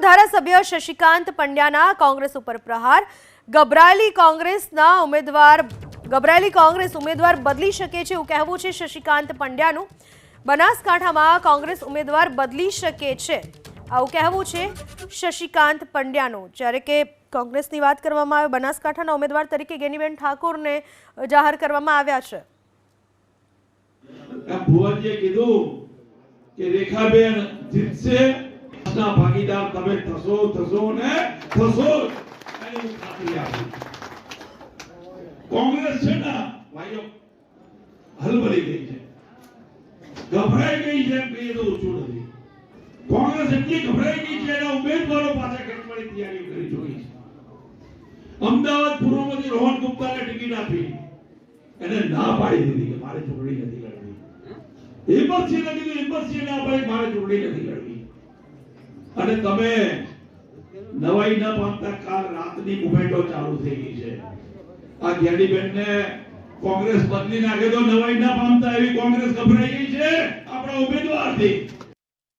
ધારાસભ્ય શશિકાંત પંડ્યાના કોંગ્રેસ ઉપર પ્રહાર। ગભરાયેલી કોંગ્રેસ ઉમેદવાર બદલી શકે છે એવું કહેવું છે શશિકાંત પંડ્યાનું। બનાસકાંઠામાં કોંગ્રેસ ઉમેદવાર બદલી શકે છે આવું કહેવું છે શશિકાંત પંડ્યાનું। જ્યારે કે કોંગ્રેસની વાત કરવામાં આવે બનાસકાંઠાના ઉમેદવાર તરીકે ગેનીબેન ઠાકોરને જાહેર કરવામાં આવ્યા છે। ભુવનજીએ કીધું કે રેખાબેન જીતશે, ભાગીદાર તમે થશો ને થશો એની હું ખાતરી આપું। કોંગ્રેસ છે ને ભાઈઓ હલબલી ગઈ છે, ગભરાઈ ગઈ છે, કહીએ તો ઓછું નથી। કોંગ્રેસ એટલી ગભરાઈ ગઈ છે એના ઉમેદવારો પાસે ખેંચવાની તૈયારીઓ કરી જોઈ છે। અમદાવાદ પૂર્વમાંથી રોહન ગુપ્તાને ટિકિટ આપી, એને ના પાડી દીધી કે મારે ચૂંટણી નથી લડવી। એમ્બસીને કીધું, એમ્બસીએ ના પાડી મારે ચૂંટણી નથી લડવી। અને તમે નવાઈ ના પામતા કાલ રાતની મુવમેન્ટો ચાલુ થઈ ગઈ છે। આ ગેડીબેનને કોંગ્રેસ બદલી નાખે તો નવાઈ ના પામતા એવી કોંગ્રેસ ગભરાઈ ગઈ છે આપણા ઉમેદવારથી।